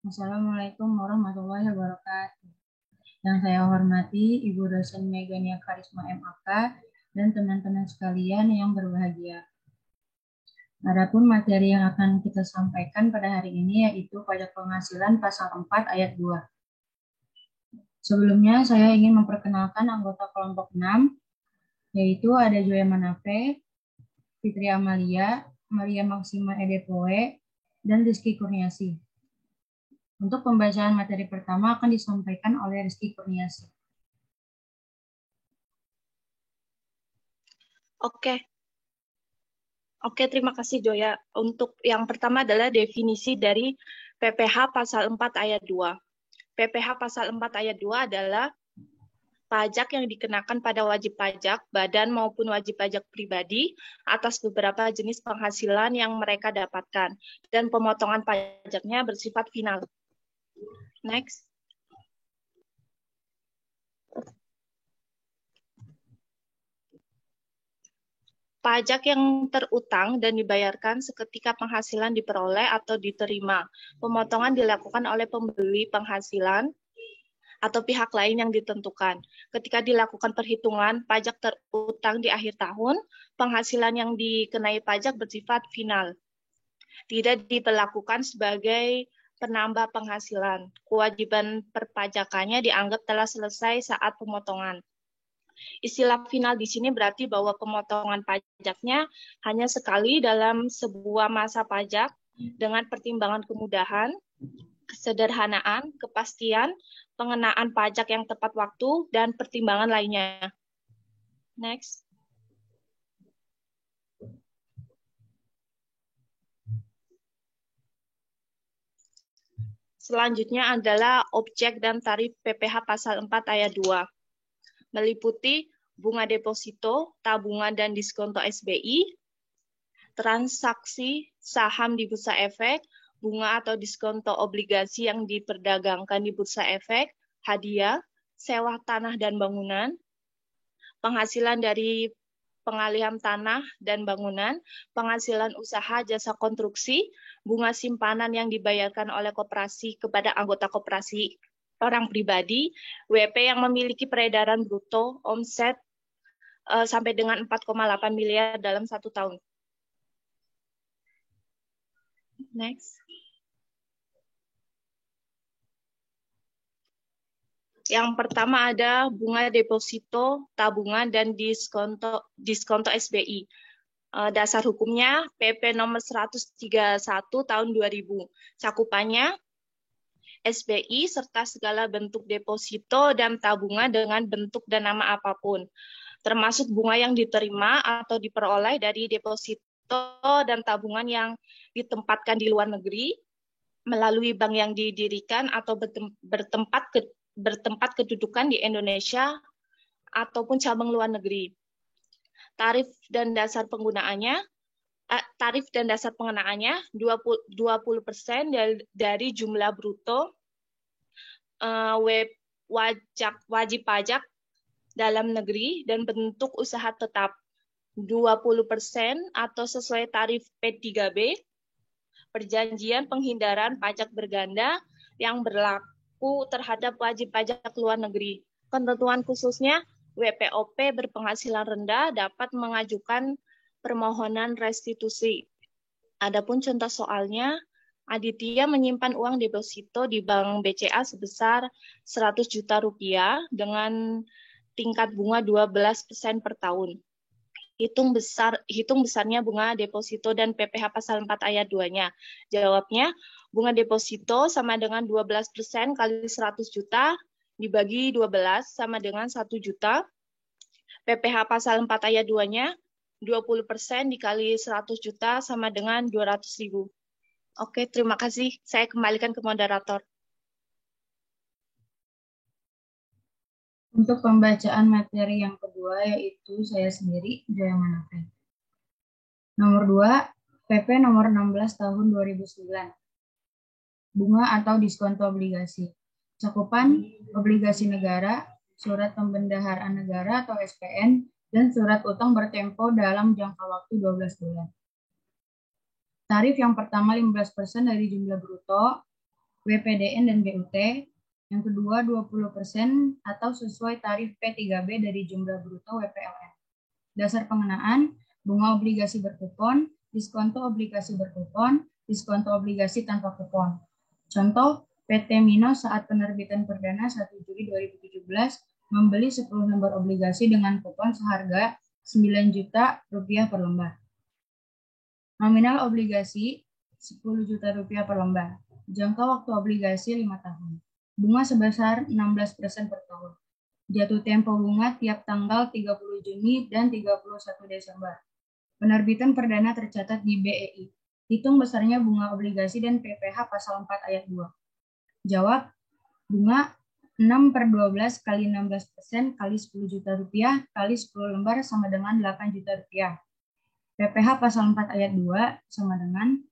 Assalamualaikum warahmatullahi wabarakatuh. Yang saya hormati Ibu dosen Megania Karisma MAK dan teman-teman sekalian yang berbahagia. Adapun materi yang akan kita sampaikan pada hari ini yaitu pajak penghasilan pasal 4 ayat 2. Sebelumnya saya ingin memperkenalkan anggota kelompok 6, yaitu ada Joya Manafe, Fitri Amalia, Maria Maksima Edepoe, dan Rizky Kurniasi. Untuk pembacaan materi pertama akan disampaikan oleh Rizky Kurniasi. Oke, terima kasih Joya. Untuk yang pertama adalah definisi dari PPh pasal 4 ayat 2. PPh pasal 4 ayat 2 adalah pajak yang dikenakan pada wajib pajak, badan maupun wajib pajak pribadi atas beberapa jenis penghasilan yang mereka dapatkan, dan pemotongan pajaknya bersifat final. Next. Pajak yang terutang dan dibayarkan seketika penghasilan diperoleh atau diterima. Pemotongan dilakukan oleh pembeli penghasilan atau pihak lain yang ditentukan. Ketika dilakukan perhitungan pajak terutang di akhir tahun, penghasilan yang dikenai pajak bersifat final. Tidak diperlakukan sebagai penambah penghasilan. Kewajiban perpajakannya dianggap telah selesai saat pemotongan. Istilah final di sini berarti bahwa pemotongan pajaknya hanya sekali dalam sebuah masa pajak dengan pertimbangan kemudahan, kesederhanaan, kepastian, pengenaan pajak yang tepat waktu, dan pertimbangan lainnya. Next. Selanjutnya adalah objek dan tarif PPh pasal 4 ayat 2. Meliputi bunga deposito, tabungan dan diskonto SBI, transaksi saham di bursa efek, bunga atau diskonto obligasi yang diperdagangkan di bursa efek, hadiah, sewa tanah dan bangunan, penghasilan dari pengalihan tanah dan bangunan, penghasilan usaha jasa konstruksi, bunga simpanan yang dibayarkan oleh koperasi kepada anggota koperasi orang pribadi, WP yang memiliki peredaran bruto omset sampai dengan 4,8 miliar dalam 1 tahun. Next. Yang pertama ada bunga deposito, tabungan, dan diskonto SBI. Dasar hukumnya PP nomor 131 tahun 2000. Cakupannya SBI serta segala bentuk deposito dan tabungan dengan bentuk dan nama apapun, termasuk bunga yang diterima atau diperoleh dari deposito dan tabungan yang ditempatkan di luar negeri melalui bank yang didirikan atau bertempat kedudukan di Indonesia ataupun cabang luar negeri. Tarif dan dasar pengenaannya 20% dari jumlah bruto wajib pajak dalam negeri dan bentuk usaha tetap. 20% atau sesuai tarif P3B, perjanjian penghindaran pajak berganda yang berlaku terhadap wajib pajak luar negeri. Ketentuan khususnya, WPOP berpenghasilan rendah dapat mengajukan permohonan restitusi. Adapun contoh soalnya, Aditya menyimpan uang deposito di Bank BCA sebesar 100 juta rupiah dengan tingkat bunga 12% per tahun. Hitung besarnya bunga deposito dan PPh pasal 4 ayat 2-nya. Jawabnya, bunga deposito sama dengan 12% kali 100 juta dibagi 12 sama dengan 1 juta. PPh pasal 4 ayat 2-nya 20% dikali 100 juta sama dengan 200.000. Oke, terima kasih. Saya kembalikan ke moderator. Untuk pembacaan materi yang kedua yaitu saya sendiri, Joya Manafe. Nomor 2, PP nomor 16 tahun 2009. Bunga atau diskonto obligasi. Cakupan obligasi negara, surat pembendaharaan negara atau SPN, dan surat utang bertempo dalam jangka waktu 12 bulan. Tarif yang pertama 15% dari jumlah bruto, WPDN dan BUT. Yang kedua 20% atau sesuai tarif P3B dari jumlah bruto WPLN. Dasar pengenaan, bunga obligasi berkupon, diskonto obligasi berkupon, diskonto obligasi tanpa kupon. Contoh, PT Mino saat penerbitan perdana 1 Juli 2017 membeli 10 lembar obligasi dengan kupon seharga 9 juta rupiah per lembar. Nominal obligasi 10 juta rupiah per lembar. Jangka waktu obligasi 5 tahun. Bunga sebesar 16% per tahun. Jatuh tempo bunga tiap tanggal 30 Juni dan 31 Desember. Penerbitan perdana tercatat di BEI. Hitung besarnya bunga obligasi dan PPh pasal 4 ayat 2. Jawab, bunga 6/12 kali 16% kali 10 juta rupiah kali 10 lembar sama dengan 8 juta rupiah. PPh pasal 4 ayat 2 sama dengan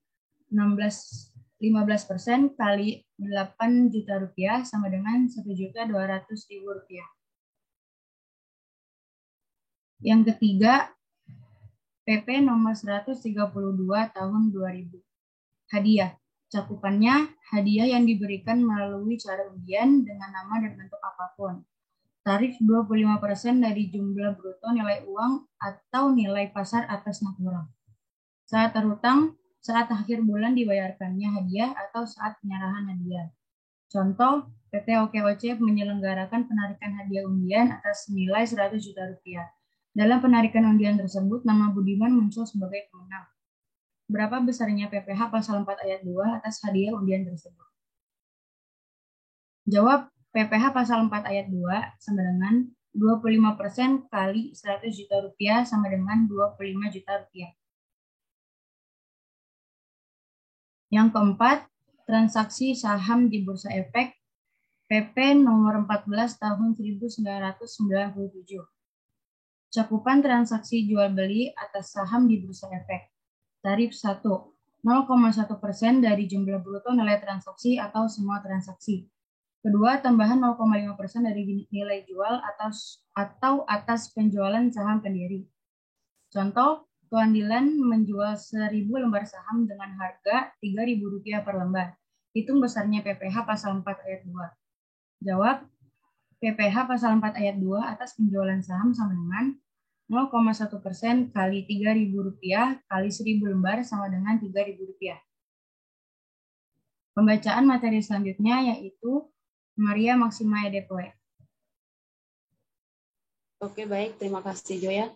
15% kali 8 juta rupiah sama dengan 1.200.000 rupiah. Yang ketiga, PP nomor 132 tahun 2000. Hadiah. Cakupannya, hadiah yang diberikan melalui cara undian dengan nama dan bentuk apapun. Tarif 25% dari jumlah bruto nilai uang atau nilai pasar atas natural. Saat terhutang, saat akhir bulan dibayarkannya hadiah atau saat penyerahan hadiah. Contoh, PT OKOC menyelenggarakan penarikan hadiah undian atas nilai 100 juta rupiah. Dalam penarikan undian tersebut, nama Budiman muncul sebagai pemenang. Berapa besarnya PPh pasal 4 ayat 2 atas hadiah undian tersebut? Jawab, PPh pasal 4 ayat 2 sama dengan 25% kali 100 juta rupiah sama dengan 25 juta rupiah. Yang keempat, transaksi saham di Bursa Efek PP nomor 14 tahun 1997. Cakupan transaksi jual beli atas saham di Bursa Efek. Tarif 1, 0,1% dari jumlah bruto nilai transaksi atau semua transaksi. Kedua, tambahan 0,5% dari nilai jual atau atas penjualan saham pendiri. Contoh, Tuan Dilan menjual 1.000 lembar saham dengan harga Rp3.000 per lembar. Hitung besarnya PPh pasal 4 ayat 2. Jawab, PPh pasal 4 ayat 2 atas penjualan saham sama dengan 0,1% kali Rp3.000 kali 1.000 lembar sama dengan Rp3.000. Pembacaan materi selanjutnya yaitu Maria Maxima Edepoe. Oke, baik. Terima kasih, Joya.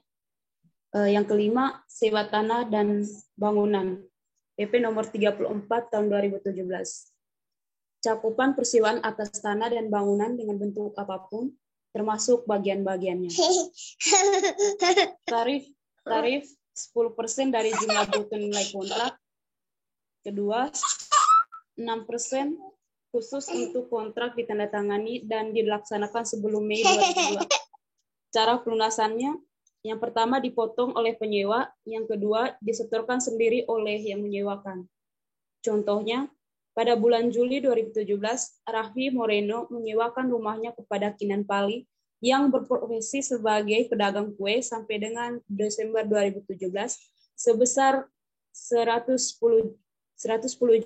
Yang kelima, sewa tanah dan bangunan. PP nomor 34 tahun 2017. Cakupan persewaan atas tanah dan bangunan dengan bentuk apapun, termasuk bagian-bagiannya. Tarif 10% dari jumlah bruto nilai kontrak. Kedua, 6% khusus untuk kontrak ditandatangani dan dilaksanakan sebelum Mei 2002. Cara pelunasannya, yang pertama dipotong oleh penyewa, yang kedua disetorkan sendiri oleh yang menyewakan. Contohnya, pada bulan Juli 2017, Raffi Moreno menyewakan rumahnya kepada Kinan Pali yang berprofesi sebagai pedagang kue sampai dengan Desember 2017 sebesar 110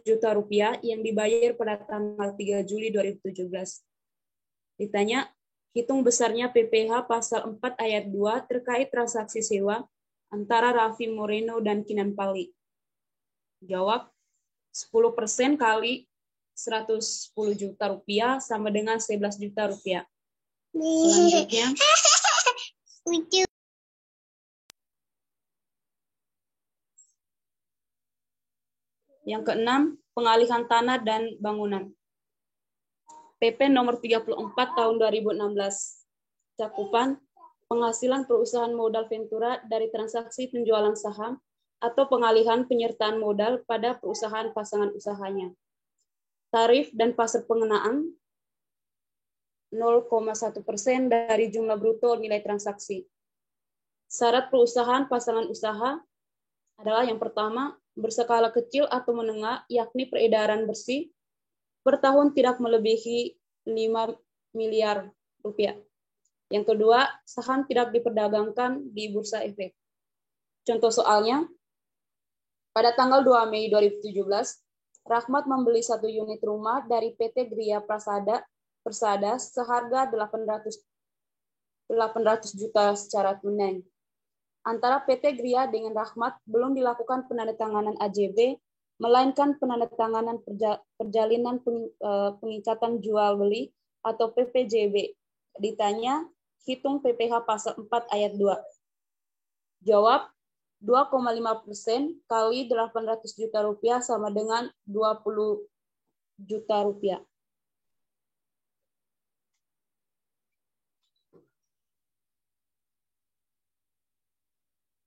juta rupiah yang dibayar pada tanggal 3 Juli 2017. Ditanya, hitung besarnya PPh pasal 4 ayat 2 terkait transaksi sewa antara Raffi Moreno dan Kinan Pali. Jawab, 10% kali 110 juta rupiah sama dengan 11 juta rupiah. Selanjutnya, yang keenam, pengalihan tanah dan bangunan. PP nomor 34 tahun 2016. Cakupan penghasilan perusahaan modal Ventura dari transaksi penjualan saham atau pengalihan penyertaan modal pada perusahaan pasangan usahanya. Tarif dan pasar pengenaan 0,1% dari jumlah bruto nilai transaksi. Syarat perusahaan pasangan usaha adalah yang pertama, berskala kecil atau menengah, yakni peredaran bersih, per tahun tidak melebihi 5 miliar rupiah. Yang kedua, saham tidak diperdagangkan di Bursa Efek. Contoh soalnya, pada tanggal 2 Mei 2017, Rahmat membeli 1 unit rumah dari PT Gria Persada seharga 800 juta secara tunai. Antara PT Gria dengan Rahmat belum dilakukan penandatanganan AJB, melainkan penandatanganan perjalinan pengikatan jual beli atau PPJB. Ditanya, hitung PPh pasal 4 ayat 2. Jawab, 2,5% kali 800 juta rupiah sama dengan 20 juta rupiah.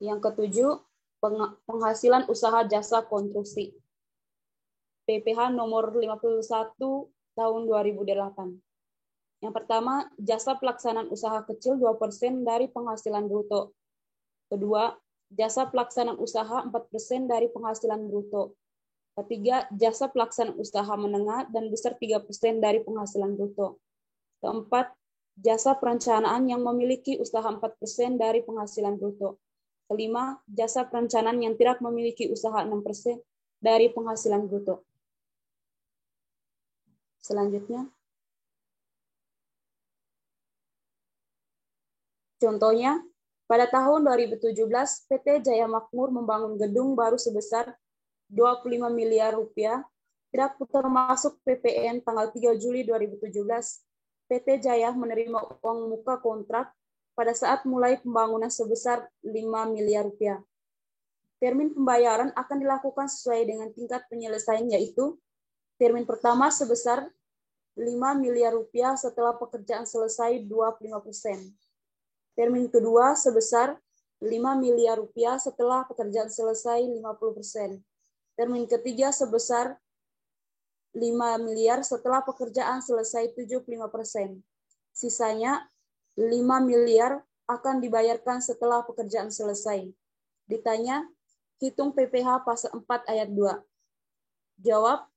Yang ketujuh, penghasilan usaha jasa konstruksi. PPh nomor 51 tahun 2008. Yang pertama, jasa pelaksanaan usaha kecil 2% dari penghasilan bruto. Kedua, jasa pelaksanaan usaha 4% dari penghasilan bruto. Ketiga, jasa pelaksanaan usaha menengah dan besar 3% dari penghasilan bruto. Keempat, jasa perencanaan yang memiliki usaha 4% dari penghasilan bruto. Kelima, jasa perencanaan yang tidak memiliki usaha 6% dari penghasilan bruto. Selanjutnya, contohnya, pada tahun 2017, PT Jaya Makmur membangun gedung baru sebesar 25 miliar rupiah, tidak termasuk PPN tanggal 3 Juli 2017. PT Jaya menerima uang muka kontrak pada saat mulai pembangunan sebesar 5 miliar rupiah. Termin pembayaran akan dilakukan sesuai dengan tingkat penyelesaian, yaitu termin pertama sebesar 5 miliar rupiah setelah pekerjaan selesai 25%. Termin kedua sebesar 5 miliar rupiah setelah pekerjaan selesai 50%. Termin ketiga sebesar 5 miliar setelah pekerjaan selesai 75%. Sisanya 5 miliar akan dibayarkan setelah pekerjaan selesai. Ditanya, hitung PPh pasal 4 ayat 2. Jawab,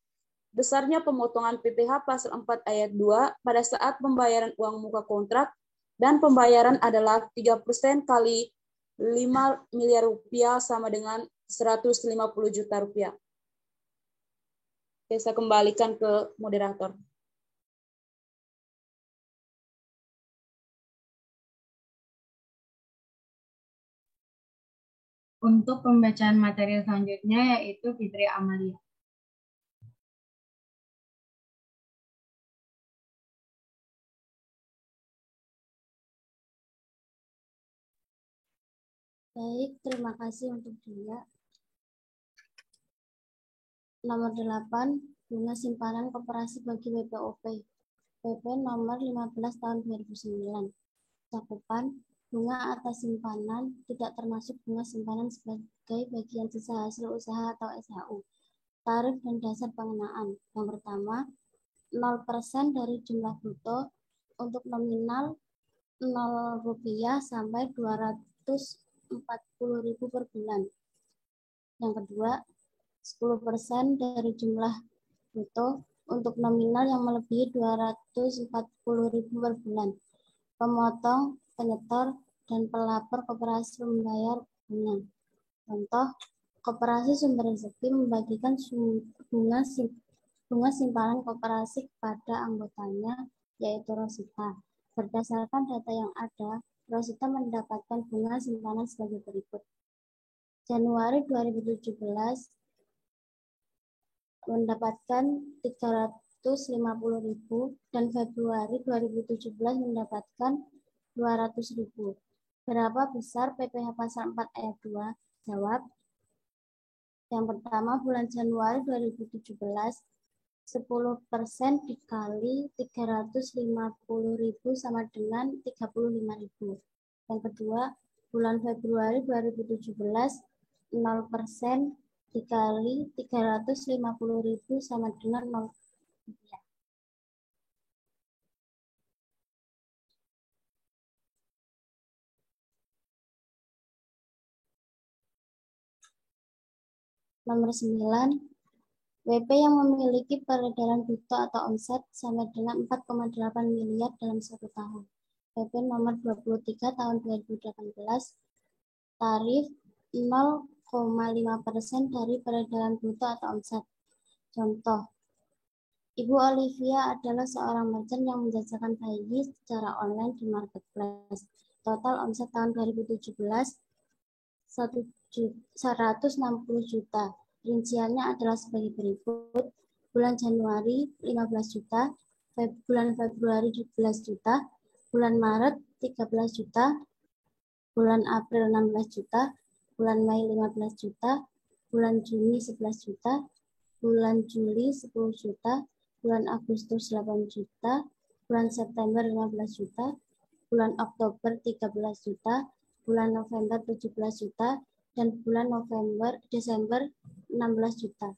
besarnya pemotongan PPh pasal 4 ayat 2 pada saat pembayaran uang muka kontrak dan pembayaran adalah 3% kali 5 miliar rupiah sama dengan 150 juta rupiah. Oke, saya kembalikan ke moderator. Untuk pembacaan materi selanjutnya yaitu Fitri Amalia. Baik, terima kasih untuk dia. Nomor 8, bunga simpanan koperasi bagi BPOP. PP nomor 15 tahun 2009. Cakupan, bunga atas simpanan tidak termasuk bunga simpanan sebagai bagian sisa hasil usaha atau SHU. Tarif dan dasar pengenaan. Yang pertama, 0% dari jumlah bruto untuk nominal 0 rupiah sampai 240.000 per bulan. Yang kedua, 10% dari jumlah bruto untuk nominal yang melebihi 240.000 per bulan. Pemotong, penyetor, dan pelapor koperasi membayar bunga. Contoh, koperasi Sumber Rezeki membagikan bunga simpanan koperasi kepada anggotanya, yaitu Rosita. Berdasarkan data yang ada, Rosita mendapatkan bunga simpanan sebagai berikut. Januari 2017 mendapatkan 350.000 dan Februari 2017 mendapatkan 200.000. Berapa besar PPh pasal 4 ayat 2? Jawab. Yang pertama, bulan Januari 2017, 10% dikali 350.000 sama dengan 35.000. Yang kedua, bulan Februari 2017, 0% dikali 350.000 sama dengan 0 rupiah. Nomor 9, WP yang memiliki peredaran bruto atau omset sama dengan 4,8 miliar dalam 1 tahun. WP nomor 23 tahun 2018, tarif 0,5% dari peredaran bruto atau omset. Contoh, Ibu Olivia adalah seorang merchant yang menjajakan bayi secara online di marketplace. Total omset tahun 2017 160 juta. Rinciannya adalah sebagai berikut. Bulan Januari 15 juta, bulan Februari 17 juta, bulan Maret 13 juta, bulan April 16 juta, bulan Mei 15 juta, bulan Juni 11 juta, bulan Juli 10 juta, bulan Agustus 8 juta, bulan September 15 juta, bulan Oktober 13 juta, bulan November 17 juta, dan bulan Desember 16 juta.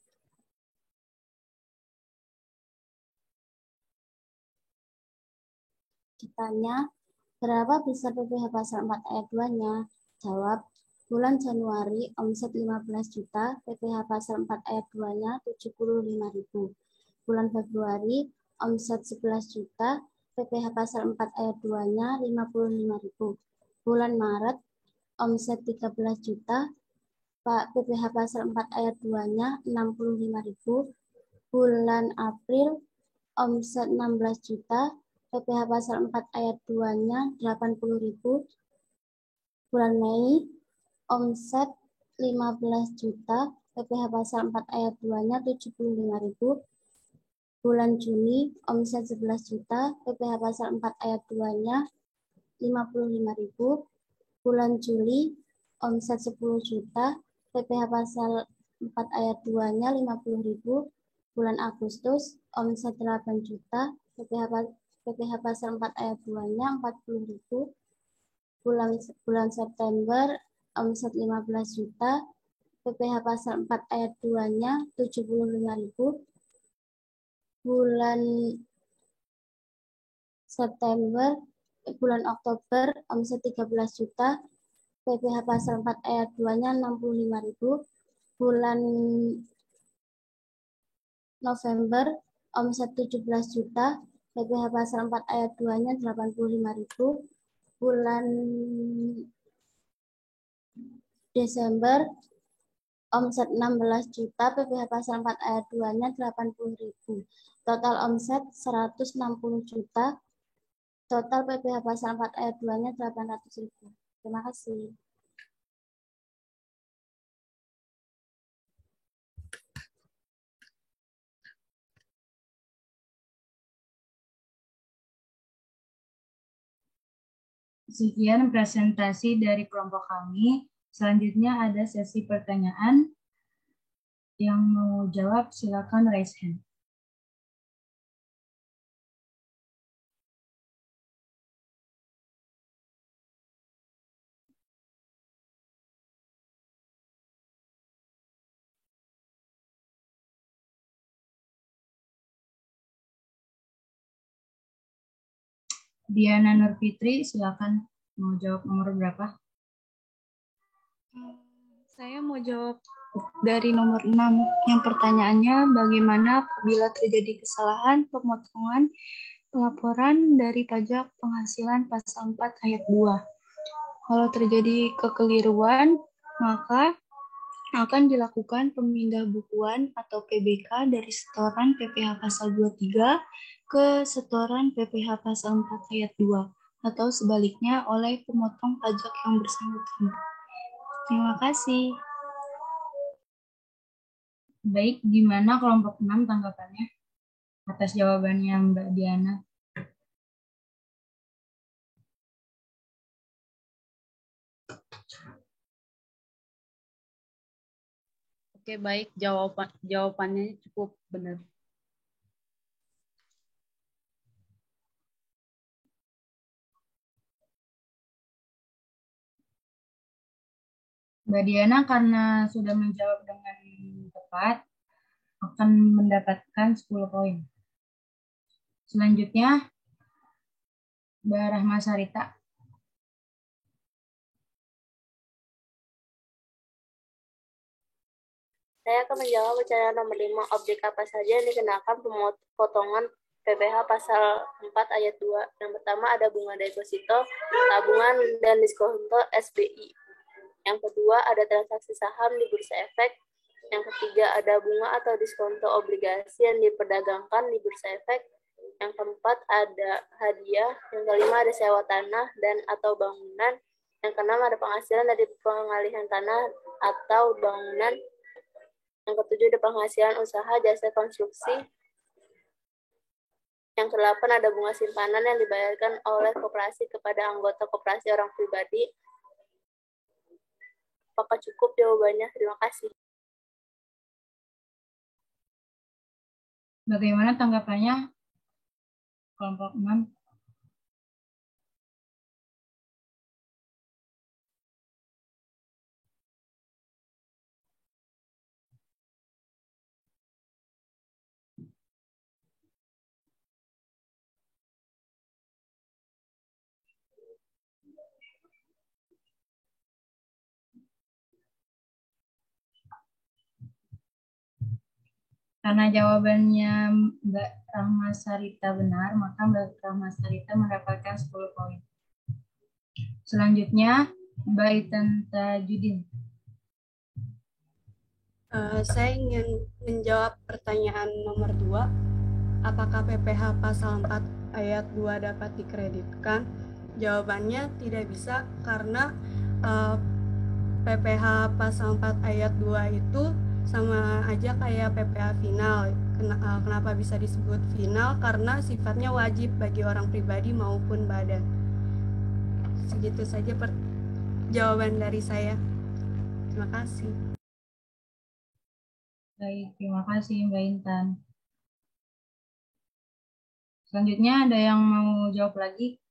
Ditanya, berapa besar PPh pasal 4 ayat 2-nya? Jawab, bulan Januari omset 15 juta, PPh pasal 4 ayat 2-nya 75.000. Bulan Februari omset 11 juta, PPh pasal 4 ayat 2-nya 55.000. Bulan Maret omset 13 juta, PPh pasal 4 ayat 2-nya 65.000. Bulan April omset 16 juta, PPh pasal 4 ayat 2-nya 80.000. Bulan Mei omset 15 juta, PPh pasal 4 ayat 2-nya 75.000. Bulan Juni omset 11 juta, PPh pasal 4 ayat 2-nya 55.000. Bulan Juli omset 10 juta, PPh pasal 4 ayat 2-nya 50.000. Bulan Agustus omset 8 juta, PPh pasal 4 ayat 2-nya 40.000. Bulan September omset 15 juta, PPh pasal 4 ayat 2-nya 75.000. Bulan Oktober omset 13 juta, PPh pasal 4 ayat 2-nya 65.000. Bulan November omset 17 juta, PPh pasal 4 ayat 2-nya 85.000. Bulan Desember omset 16 juta, PPh pasal 4 ayat 2-nya 80.000. Total omset 160 juta. Total PPh pasal 4 ayat 2-nya 800.000. Terima kasih. Sekian presentasi dari kelompok kami. Selanjutnya ada sesi pertanyaan. Yang mau jawab silakan raise hand. Diana Nurfitri, silakan mau jawab nomor berapa? Saya mau jawab dari nomor 6. Yang pertanyaannya, bagaimana apabila terjadi kesalahan pemotongan pelaporan dari pajak penghasilan pasal 4 ayat 2. Kalau terjadi kekeliruan, maka akan dilakukan pemindahbukuan atau PBK dari setoran PPh pasal 23 ke setoran PPh pasal 4 ayat 2 atau sebaliknya oleh pemotong pajak yang bersangkutan. Terima kasih. Baik, gimana kelompok 6 tanggapannya atas jawabannya Mbak Diana? Oke, baik. Jawabannya cukup benar. Mbak Diana karena sudah menjawab dengan tepat, akan mendapatkan 10 poin. Selanjutnya, Mbak Rahma Sarita. Saya akan menjawab pertanyaan nomor 5. Objek apa saja yang dikenakan pemotongan PPh pasal 4 ayat 2? Yang pertama ada bunga deposito, tabungan, dan diskonto SBI. Yang kedua ada transaksi saham di bursa efek. Yang ketiga, ada bunga atau diskonto obligasi yang diperdagangkan di bursa efek. Yang keempat, ada hadiah. Yang kelima, ada sewa tanah dan atau bangunan. Yang keenam, ada penghasilan dari pengalihan tanah atau bangunan. Yang ketujuh, ada penghasilan usaha jasa konstruksi. Yang kedelapan, ada bunga simpanan yang dibayarkan oleh koperasi kepada anggota koperasi orang pribadi. Apakah cukup jawabannya? Terima kasih. Bagaimana tanggapannya kelompok 6? Karena jawabannya Mbak Rahma Sarita benar, maka Mbak Rahma Sarita mendapatkan 10 poin. Selanjutnya, Mbak Itan Tajudin. Saya ingin menjawab pertanyaan nomor 2. Apakah PPh pasal 4 ayat 2 dapat dikreditkan? Jawabannya tidak bisa karena PPh pasal 4 ayat 2 itu sama aja kayak PPh final. Kenapa bisa disebut final? Karena sifatnya wajib bagi orang pribadi maupun badan. Segitu saja jawaban dari saya. Terima kasih. Baik, terima kasih Mbak Intan. Selanjutnya ada yang mau jawab lagi?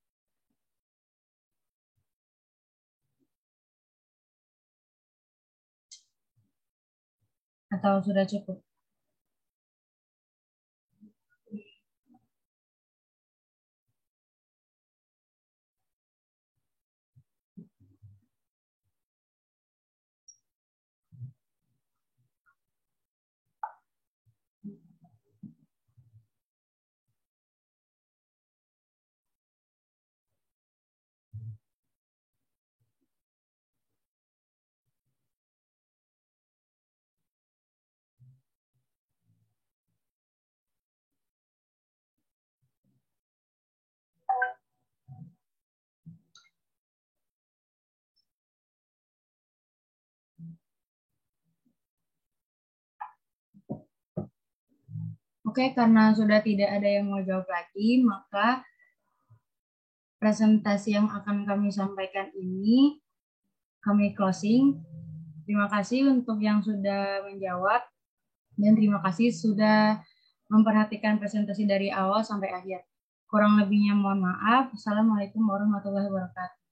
Atau sudah cukup? Oke, karena sudah tidak ada yang mau jawab lagi, maka presentasi yang akan kami sampaikan ini kami closing. Terima kasih untuk yang sudah menjawab dan terima kasih sudah memperhatikan presentasi dari awal sampai akhir. Kurang lebihnya mohon maaf. Assalamualaikum warahmatullahi wabarakatuh.